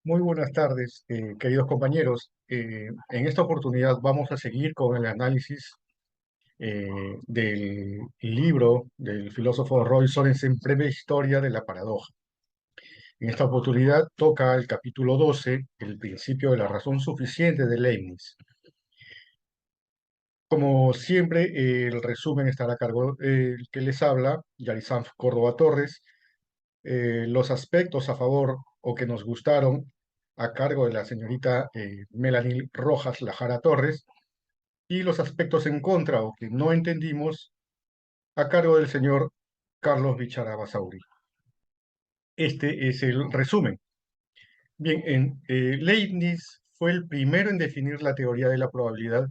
Muy buenas tardes, queridos compañeros. En esta oportunidad vamos a seguir con el análisis del libro del filósofo Roy Sorensen, Breve Historia de la Paradoja. En esta oportunidad toca el capítulo 12, el principio de la razón suficiente de Leibniz. Como siempre, el resumen estará a cargo del que les habla, Yarizam Córdoba Torres. Los aspectos a favor o que nos gustaron a cargo de la señorita Melanie Rojas Lajara Torres, y los aspectos en contra o que no entendimos a cargo del señor Carlos Bichara Basauri. Este es el resumen. Bien, Leibniz fue el primero en definir la teoría de la probabilidad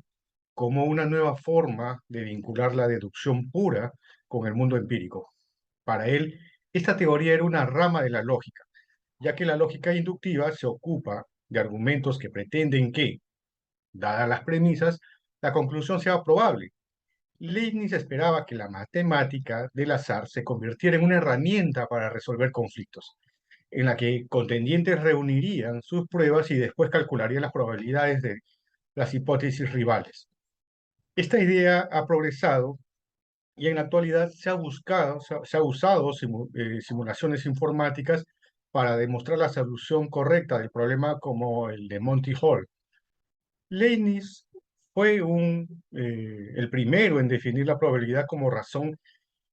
como una nueva forma de vincular la deducción pura con el mundo empírico. Para él, esta teoría era una rama de la lógica, ya que la lógica inductiva se ocupa de argumentos que pretenden que, dadas las premisas, la conclusión sea probable. Leibniz esperaba que la matemática del azar se convirtiera en una herramienta para resolver conflictos, en la que contendientes reunirían sus pruebas y después calcularían las probabilidades de las hipótesis rivales. Esta idea ha progresado y en la actualidad se ha usado simulaciones informáticas para demostrar la solución correcta del problema como el de Monty Hall. Leibniz fue el primero en definir la probabilidad como razón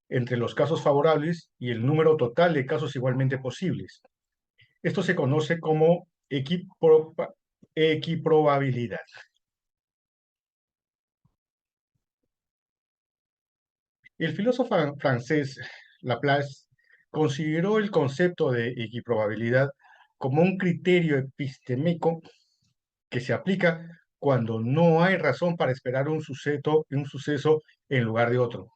entre los casos favorables y el número total de casos igualmente posibles. Esto se conoce como equiprobabilidad. El filósofo francés Laplace consideró el concepto de equiprobabilidad como un criterio epistémico que se aplica cuando no hay razón para esperar un suceso en lugar de otro.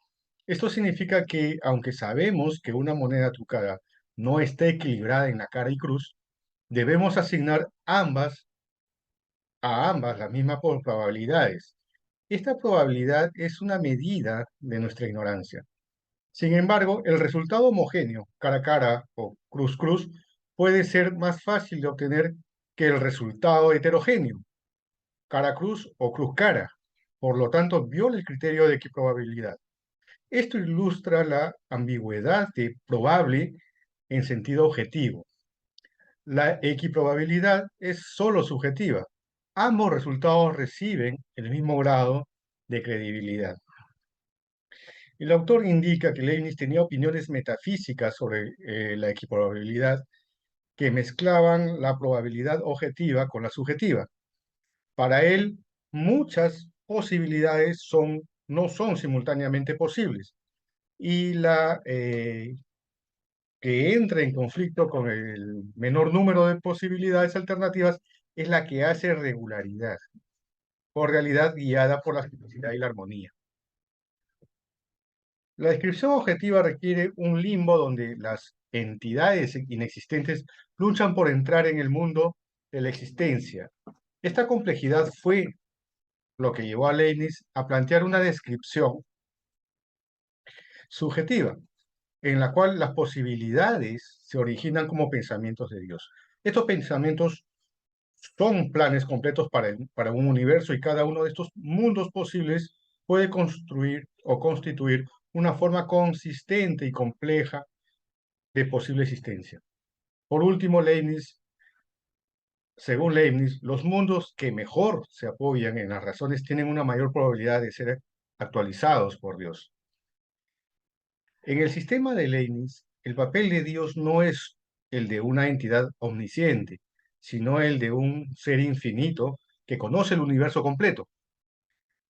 Esto significa que, aunque sabemos que una moneda trucada no está equilibrada en la cara y cruz, debemos asignar a ambas las mismas probabilidades. Esta probabilidad es una medida de nuestra ignorancia. Sin embargo, el resultado homogéneo, cara a cara o cruz cruz, puede ser más fácil de obtener que el resultado heterogéneo, cara cruz o cruz cara. Por lo tanto, viola el criterio de equiprobabilidad. Esto ilustra la ambigüedad de probable en sentido objetivo. La equiprobabilidad es solo subjetiva. Ambos resultados reciben el mismo grado de credibilidad. El autor indica que Leibniz tenía opiniones metafísicas sobre la equiprobabilidad que mezclaban la probabilidad objetiva con la subjetiva. Para él, muchas posibilidades no son simultáneamente posibles y la que entra en conflicto con el menor número de posibilidades alternativas es la que hace regularidad, o realidad guiada por la simplicidad y la armonía. La descripción objetiva requiere un limbo donde las entidades inexistentes luchan por entrar en el mundo de la existencia. Esta complejidad fue lo que llevó a Leibniz a plantear una descripción subjetiva, en la cual las posibilidades se originan como pensamientos de Dios. Estos pensamientos son planes completos para un universo y cada uno de estos mundos posibles puede construir o constituir una forma consistente y compleja de posible existencia. Por último, según Leibniz, los mundos que mejor se apoyan en las razones tienen una mayor probabilidad de ser actualizados por Dios. En el sistema de Leibniz, el papel de Dios no es el de una entidad omnisciente, sino el de un ser infinito que conoce el universo completo.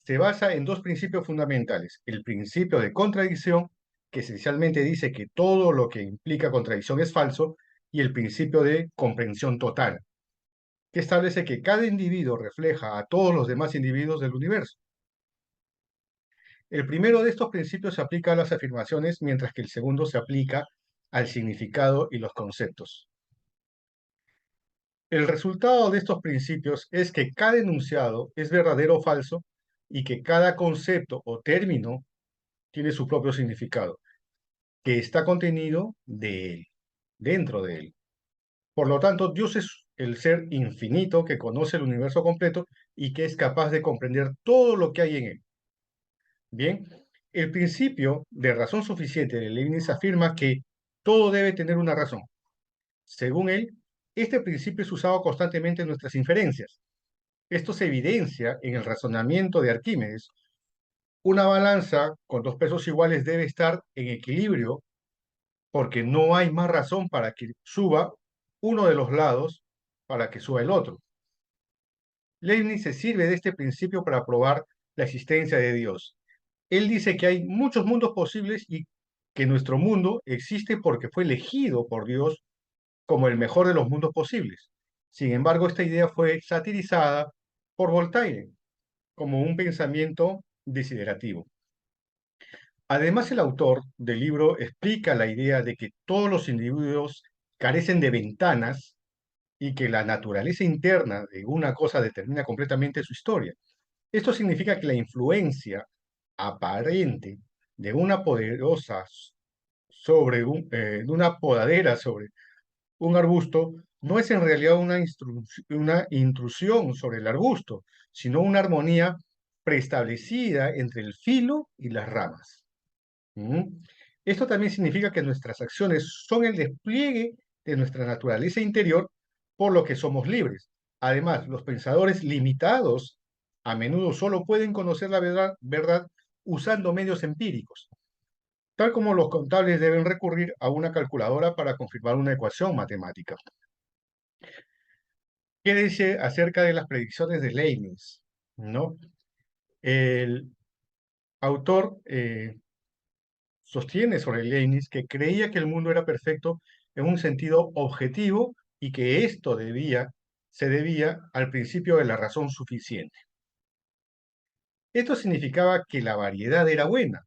Se basa en dos principios fundamentales. El principio de contradicción, que esencialmente dice que todo lo que implica contradicción es falso, y el principio de comprensión total, que establece que cada individuo refleja a todos los demás individuos del universo. El primero de estos principios se aplica a las afirmaciones, mientras que el segundo se aplica al significado y los conceptos. El resultado de estos principios es que cada enunciado es verdadero o falso y que cada concepto o término tiene su propio significado, que está contenido de él, dentro de él. Por lo tanto, Dios el ser infinito que conoce el universo completo y que es capaz de comprender todo lo que hay en él. Bien, el principio de razón suficiente de Leibniz afirma que todo debe tener una razón. Según él, este principio es usado constantemente en nuestras inferencias. Esto se evidencia en el razonamiento de Arquímedes. Una balanza con dos pesos iguales debe estar en equilibrio porque no hay más razón para que suba uno de los lados para que suba el otro. Leibniz se sirve de este principio para probar la existencia de Dios. Él dice que hay muchos mundos posibles y que nuestro mundo existe porque fue elegido por Dios como el mejor de los mundos posibles. Sin embargo, esta idea fue satirizada por Voltaire como un pensamiento desiderativo. Además, el autor del libro explica la idea de que todos los individuos carecen de ventanas y que la naturaleza interna de una cosa determina completamente su historia. Esto significa que la influencia aparente de una poderosa de una podadera sobre un arbusto no es en realidad una intrusión sobre el arbusto, sino una armonía preestablecida entre el filo y las ramas. ¿Mm? Esto también significa que nuestras acciones son el despliegue de nuestra naturaleza interior, por lo que somos libres. Además, los pensadores limitados a menudo solo pueden conocer la verdad usando medios empíricos, tal como los contables deben recurrir a una calculadora para confirmar una ecuación matemática. ¿Qué dice acerca de las predicciones de Leibniz? ¿No? El autor sostiene sobre Leibniz que creía que el mundo era perfecto en un sentido objetivo y que esto se debía al principio de la razón suficiente. Esto significaba que la variedad era buena,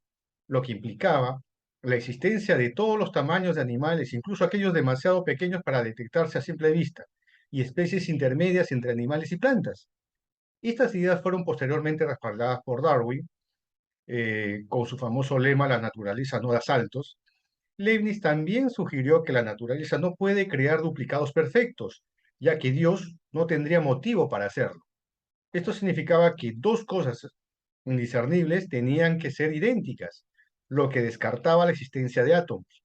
lo que implicaba la existencia de todos los tamaños de animales, incluso aquellos demasiado pequeños para detectarse a simple vista, y especies intermedias entre animales y plantas. Estas ideas fueron posteriormente respaldadas por Darwin, con su famoso lema "La naturaleza no da saltos". Leibniz también sugirió que la naturaleza no puede crear duplicados perfectos, ya que Dios no tendría motivo para hacerlo. Esto significaba que dos cosas indiscernibles tenían que ser idénticas, lo que descartaba la existencia de átomos.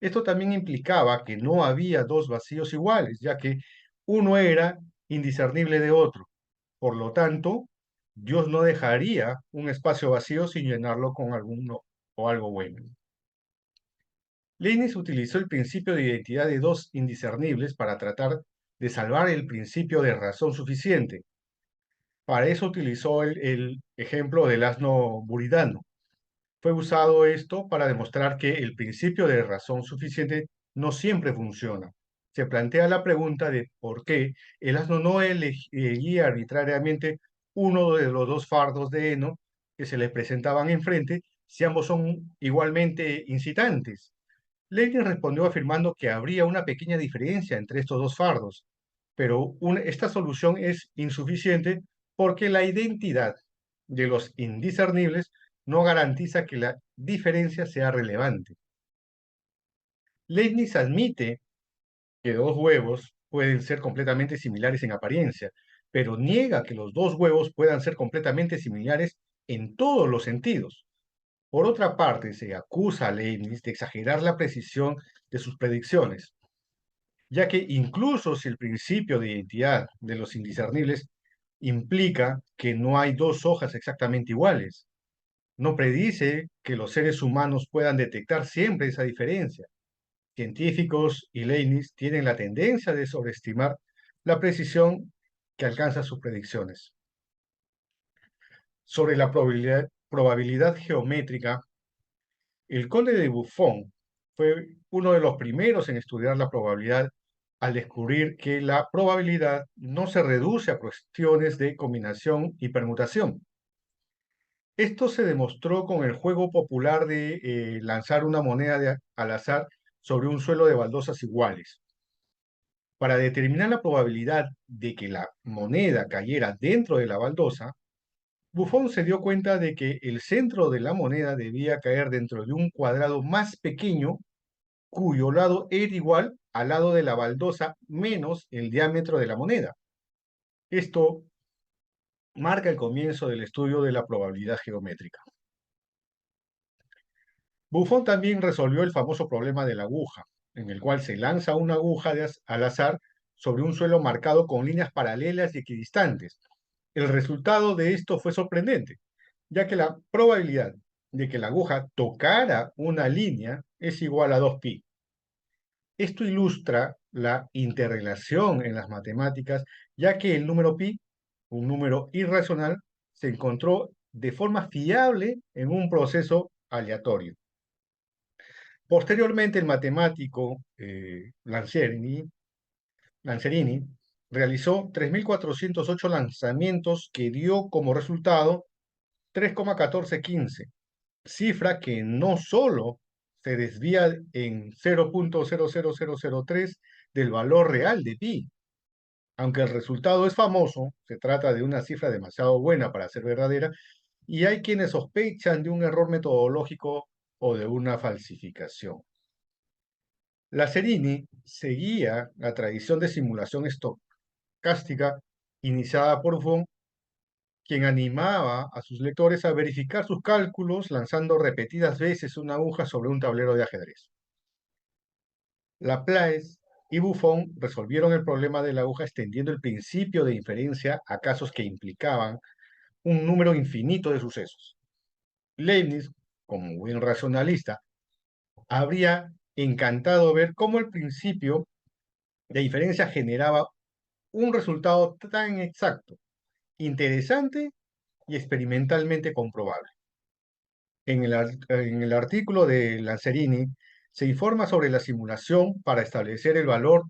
Esto también implicaba que no había dos vacíos iguales, ya que uno era indiscernible de otro. Por lo tanto, Dios no dejaría un espacio vacío sin llenarlo con alguno o algo bueno. Leibniz utilizó el principio de identidad de dos indiscernibles para tratar de salvar el principio de razón suficiente. Para eso utilizó el ejemplo del asno buridano. Fue usado esto para demostrar que el principio de razón suficiente no siempre funciona. Se plantea la pregunta de por qué el asno no elegía arbitrariamente uno de los dos fardos de heno que se le presentaban enfrente si ambos son igualmente incitantes. Lenin respondió afirmando que habría una pequeña diferencia entre estos dos fardos, pero esta solución es insuficiente porque la identidad de los indiscernibles no garantiza que la diferencia sea relevante. Leibniz admite que dos huevos pueden ser completamente similares en apariencia, pero niega que los dos huevos puedan ser completamente similares en todos los sentidos. Por otra parte, se acusa a Leibniz de exagerar la precisión de sus predicciones, ya que incluso si el principio de identidad de los indiscernibles implica que no hay dos hojas exactamente iguales, no predice que los seres humanos puedan detectar siempre esa diferencia. Científicos y Leibniz tienen la tendencia de sobreestimar la precisión que alcanza sus predicciones. Sobre la probabilidad geométrica, el conde de Buffon fue uno de los primeros en estudiar la probabilidad al descubrir que la probabilidad no se reduce a cuestiones de combinación y permutación. Esto se demostró con el juego popular de lanzar una moneda al azar sobre un suelo de baldosas iguales. Para determinar la probabilidad de que la moneda cayera dentro de la baldosa, Buffon se dio cuenta de que el centro de la moneda debía caer dentro de un cuadrado más pequeño cuyo lado era igual al lado de la baldosa menos el diámetro de la moneda. Esto marca el comienzo del estudio de la probabilidad geométrica. Buffon también resolvió el famoso problema de la aguja, en el cual se lanza una aguja al azar sobre un suelo marcado con líneas paralelas y equidistantes. El resultado de esto fue sorprendente, ya que la probabilidad de que la aguja tocara una línea es igual a 2pi. Esto ilustra la interrelación en las matemáticas, ya que el número pi, un número irracional, se encontró de forma fiable en un proceso aleatorio. Posteriormente, el matemático Lanzerini realizó 3.408 lanzamientos que dio como resultado 3,1415, cifra que no solo se desvía en 0.00003 del valor real de pi. Aunque el resultado es famoso, se trata de una cifra demasiado buena para ser verdadera y hay quienes sospechan de un error metodológico o de una falsificación. Lazzarini seguía la tradición de simulación estocástica iniciada por Buffon, quien animaba a sus lectores a verificar sus cálculos lanzando repetidas veces una aguja sobre un tablero de ajedrez. Laplace y Buffon resolvieron el problema de la aguja extendiendo el principio de inferencia a casos que implicaban un número infinito de sucesos. Leibniz, como buen racionalista, habría encantado ver cómo el principio de inferencia generaba un resultado tan exacto, interesante y experimentalmente comprobable. En el artículo de Lanzerini se informa sobre la simulación para establecer el valor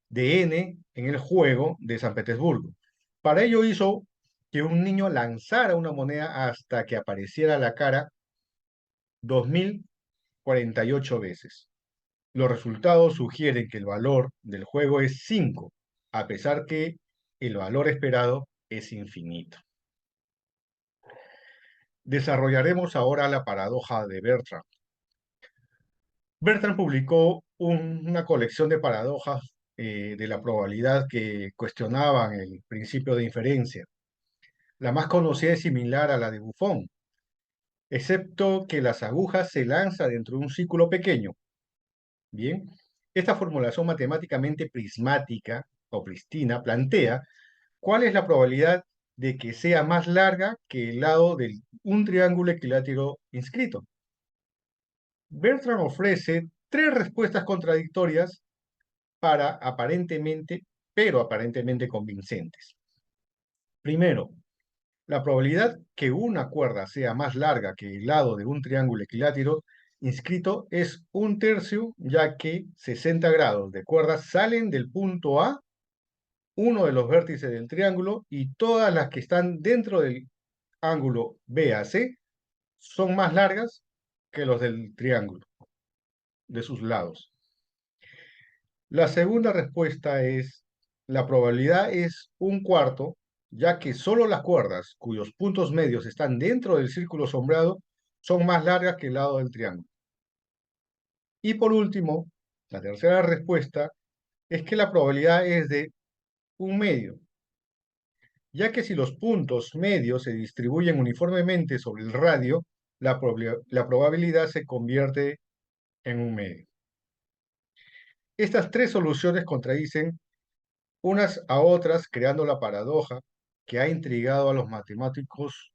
de n en el juego de San Petersburgo. Para ello hizo que un niño lanzara una moneda hasta que apareciera la cara 2048 veces. Los resultados sugieren que el valor del juego es 5, a pesar que el valor esperado es infinito. Desarrollaremos ahora la paradoja de Bertrand. Bertrand publicó una colección de paradojas de la probabilidad que cuestionaban el principio de inferencia. La más conocida es similar a la de Buffon, excepto que las agujas se lanzan dentro de un círculo pequeño. Bien, esta formulación matemáticamente prismática o pristina plantea cuál es la probabilidad de que sea más larga que el lado de un triángulo equilátero inscrito. Bertrand ofrece tres respuestas contradictorias pero aparentemente convincentes. Primero, la probabilidad que una cuerda sea más larga que el lado de un triángulo equilátero inscrito es 1/3, ya que 60 grados de cuerda salen del punto A, uno de los vértices del triángulo, y todas las que están dentro del ángulo BAC son más largas que los del triángulo, de sus lados. La segunda respuesta es, la probabilidad es 1/4, ya que solo las cuerdas cuyos puntos medios están dentro del círculo sombreado son más largas que el lado del triángulo. Y por último, la tercera respuesta es que la probabilidad es de 1/2, ya que si los puntos medios se distribuyen uniformemente sobre el radio, la probabilidad se convierte en 1/2. Estas tres soluciones contradicen unas a otras, creando la paradoja que ha intrigado a los matemáticos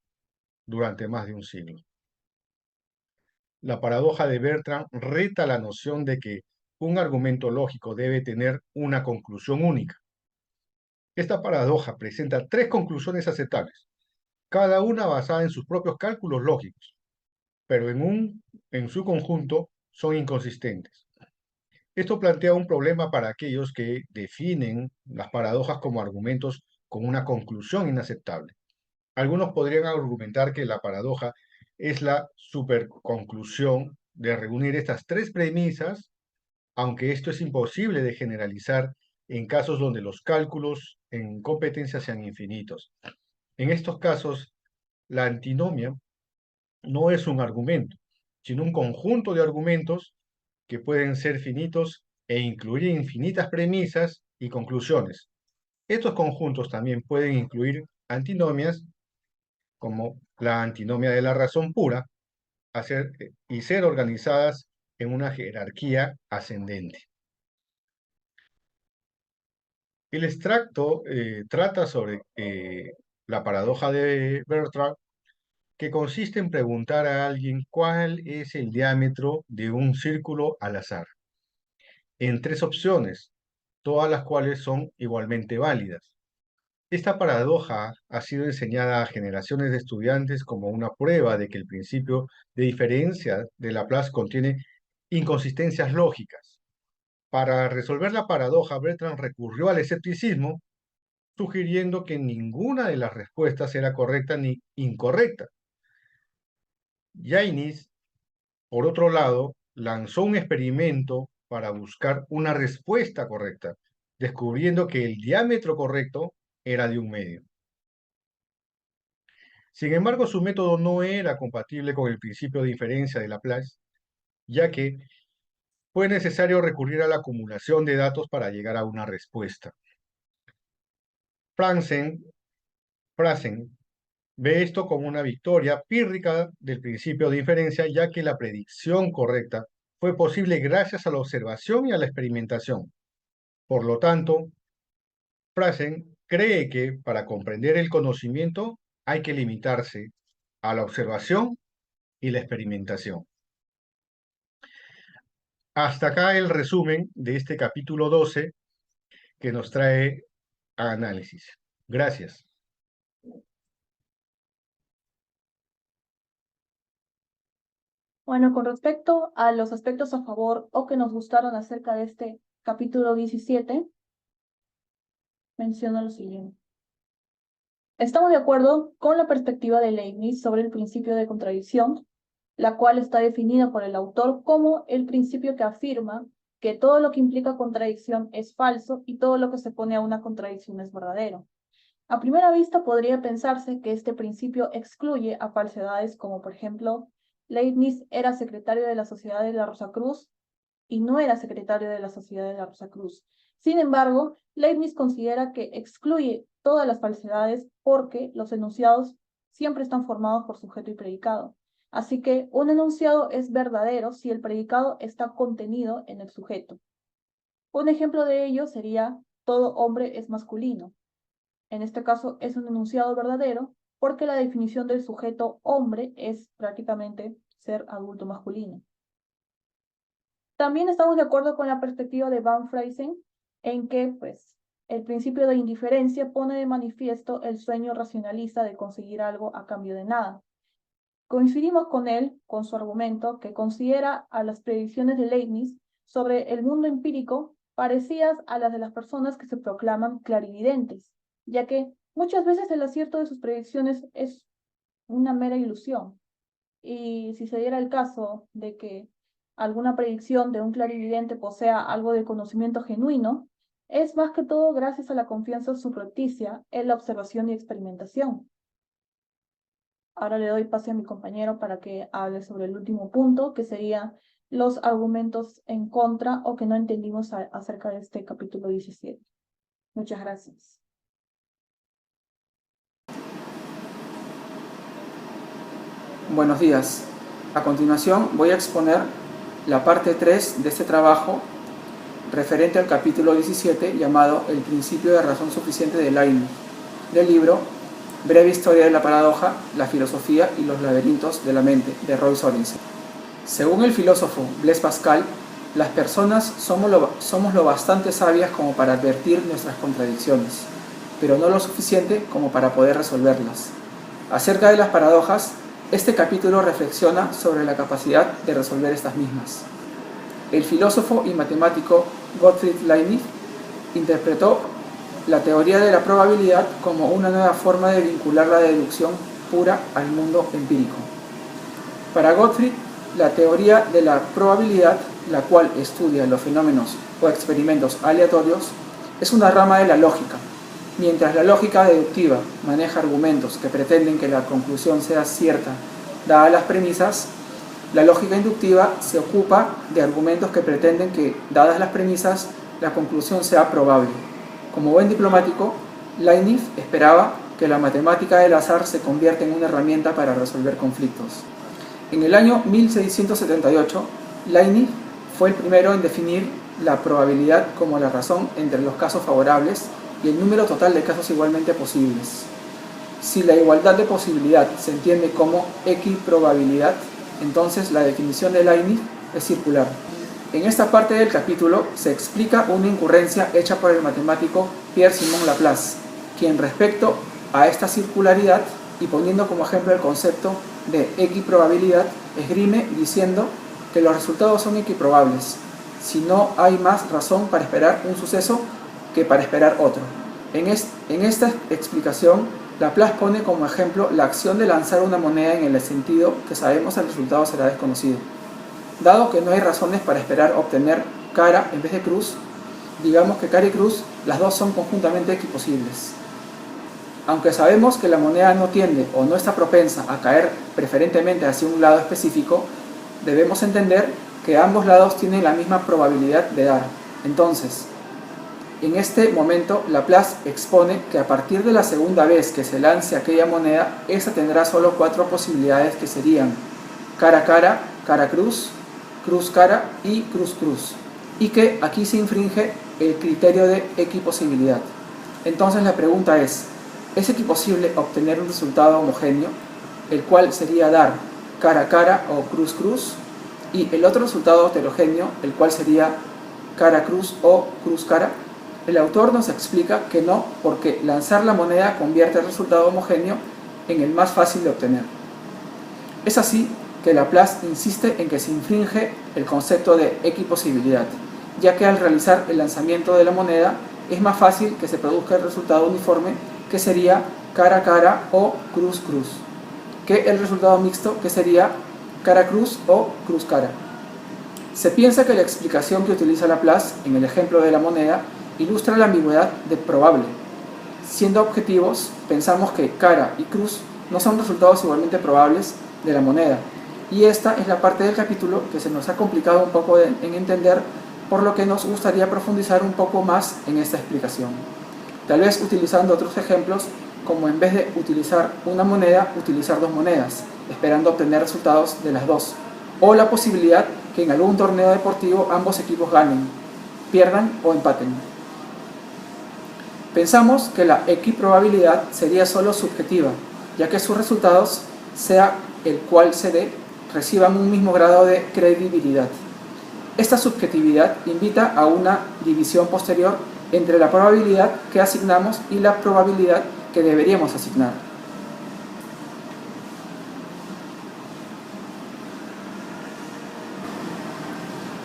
durante más de un siglo. La paradoja de Bertrand reta la noción de que un argumento lógico debe tener una conclusión única. Esta paradoja presenta tres conclusiones aceptables, cada una basada en sus propios cálculos lógicos, pero en su conjunto son inconsistentes. Esto plantea un problema para aquellos que definen las paradojas como argumentos con una conclusión inaceptable. Algunos podrían argumentar que la paradoja es la superconclusión de reunir estas tres premisas, aunque esto es imposible de generalizar en casos donde los cálculos en competencia sean infinitos. En estos casos, la antinomia no es un argumento, sino un conjunto de argumentos que pueden ser finitos e incluir infinitas premisas y conclusiones. Estos conjuntos también pueden incluir antinomias, como la antinomia de la razón pura, y ser organizadas en una jerarquía ascendente. El extracto trata sobre la paradoja de Bertrand, que consiste en preguntar a alguien cuál es el diámetro de un círculo al azar, en tres opciones, todas las cuales son igualmente válidas. Esta paradoja ha sido enseñada a generaciones de estudiantes como una prueba de que el principio de diferencia de Laplace contiene inconsistencias lógicas. Para resolver la paradoja, Bertrand recurrió al escepticismo, sugiriendo que ninguna de las respuestas era correcta ni incorrecta. Jaynes, por otro lado, lanzó un experimento para buscar una respuesta correcta, descubriendo que el diámetro correcto era de un medio. Sin embargo, su método no era compatible con el principio de diferencia de Laplace, ya que fue necesario recurrir a la acumulación de datos para llegar a una respuesta. Franzen ve esto como una victoria pírrica del principio de diferencia, ya que la predicción correcta fue posible gracias a la observación y a la experimentación. Por lo tanto, Franzen cree que para comprender el conocimiento hay que limitarse a la observación y la experimentación. Hasta acá el resumen de este capítulo 12 que nos trae a análisis. Gracias. Bueno, con respecto a los aspectos a favor o que nos gustaron acerca de este capítulo 17, menciono lo siguiente. Estamos de acuerdo con la perspectiva de Leibniz sobre el principio de contradicción, la cual está definida por el autor como el principio que afirma que todo lo que implica contradicción es falso y todo lo que se pone a una contradicción es verdadero. A primera vista podría pensarse que este principio excluye a falsedades como, por ejemplo, Leibniz era secretario de la Sociedad de la Rosacruz y no era secretario de la Sociedad de la Rosacruz. Sin embargo, Leibniz considera que excluye todas las falsedades porque los enunciados siempre están formados por sujeto y predicado. Así que un enunciado es verdadero si el predicado está contenido en el sujeto. Un ejemplo de ello sería todo hombre es masculino. En este caso es un enunciado verdadero porque la definición del sujeto hombre es prácticamente ser adulto masculino. También estamos de acuerdo con la perspectiva de Van Freysen en que, pues, el principio de indiferencia pone de manifiesto el sueño racionalista de conseguir algo a cambio de nada. Coincidimos con él, con su argumento, que considera a las predicciones de Leibniz sobre el mundo empírico parecidas a las de las personas que se proclaman clarividentes, ya que muchas veces el acierto de sus predicciones es una mera ilusión. Y si se diera el caso de que alguna predicción de un clarividente posea algo de conocimiento genuino, es más que todo gracias a la confianza subrepticia en la observación y experimentación. Ahora le doy pase a mi compañero para que hable sobre el último punto, que serían los argumentos en contra o que no entendimos acerca de este capítulo 17. Muchas gracias. Buenos días. A continuación voy a exponer la parte 3 de este trabajo referente al capítulo 17 llamado El principio de razón suficiente de Leibniz, del libro Breve historia de la paradoja, la filosofía y los laberintos de la mente, de Roy Sorensen. Según el filósofo Blaise Pascal, las personas somos lo bastante sabias como para advertir nuestras contradicciones, pero no lo suficiente como para poder resolverlas. Acerca de las paradojas, este capítulo reflexiona sobre la capacidad de resolver estas mismas. El filósofo y matemático Gottfried Leibniz interpretó la teoría de la probabilidad como una nueva forma de vincular la deducción pura al mundo empírico. Para Gottfried, la teoría de la probabilidad, la cual estudia los fenómenos o experimentos aleatorios, es una rama de la lógica. Mientras la lógica deductiva maneja argumentos que pretenden que la conclusión sea cierta dadas las premisas, La lógica inductiva se ocupa de argumentos que pretenden que, dadas las premisas, la conclusión sea probable. Como buen diplomático, Leibniz esperaba que la matemática del azar se convierta en una herramienta para resolver conflictos. En el año 1678, Leibniz fue el primero en definir la probabilidad como la razón entre los casos favorables y el número total de casos igualmente posibles. Si la igualdad de posibilidad se entiende como equiprobabilidad, entonces la definición de Leibniz es circular. En esta parte del capítulo se explica una incurrencia hecha por el matemático Pierre-Simon Laplace, quien respecto a esta circularidad y poniendo como ejemplo el concepto de equiprobabilidad, esgrime diciendo que los resultados son equiprobables, si no hay más razón para esperar un suceso que para esperar otro. En esta explicación, Laplace pone como ejemplo la acción de lanzar una moneda en el sentido que sabemos el resultado será desconocido. Dado que no hay razones para esperar obtener cara en vez de cruz, digamos que cara y cruz, las dos son conjuntamente equiposibles. Aunque sabemos que la moneda no tiende o no está propensa a caer preferentemente hacia un lado específico, debemos entender que ambos lados tienen la misma probabilidad de dar. Entonces, en este momento, Laplace expone que a partir de la segunda vez que se lance aquella moneda, esta tendrá solo 4 posibilidades que serían cara cara, cara cruz, cruz cara y cruz cruz, y que aquí se infringe el criterio de equiposibilidad. Entonces la pregunta es equiposible obtener un resultado homogéneo, el cual sería dar cara cara o cruz cruz, y el otro resultado heterogéneo, el cual sería cara cruz o cruz cara? El autor nos explica que no, porque lanzar la moneda convierte el resultado homogéneo en el más fácil de obtener. Es así que Laplace insiste en que se infringe el concepto de equiposibilidad, ya que al realizar el lanzamiento de la moneda es más fácil que se produzca el resultado uniforme, que sería cara cara o cruz cruz, que el resultado mixto, que sería cara cruz o cruz cara. Se piensa que la explicación que utiliza Laplace en el ejemplo de la moneda ilustra la ambigüedad de probable. Siendo objetivos, pensamos que cara y cruz no son resultados igualmente probables de la moneda, y esta es la parte del capítulo que se nos ha complicado un poco en entender, por lo que nos gustaría profundizar un poco más en esta explicación. Tal vez utilizando otros ejemplos, como en vez de utilizar una moneda, utilizar 2 monedas, esperando obtener resultados de las dos, o la posibilidad que en algún torneo deportivo ambos equipos ganen, pierdan o empaten. Pensamos que la equiprobabilidad sería solo subjetiva, ya que sus resultados, sea el cual se dé, reciban un mismo grado de credibilidad. Esta subjetividad invita a una división posterior entre la probabilidad que asignamos y la probabilidad que deberíamos asignar.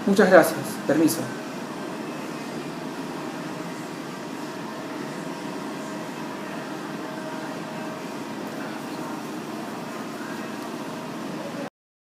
Muchas gracias. Permiso.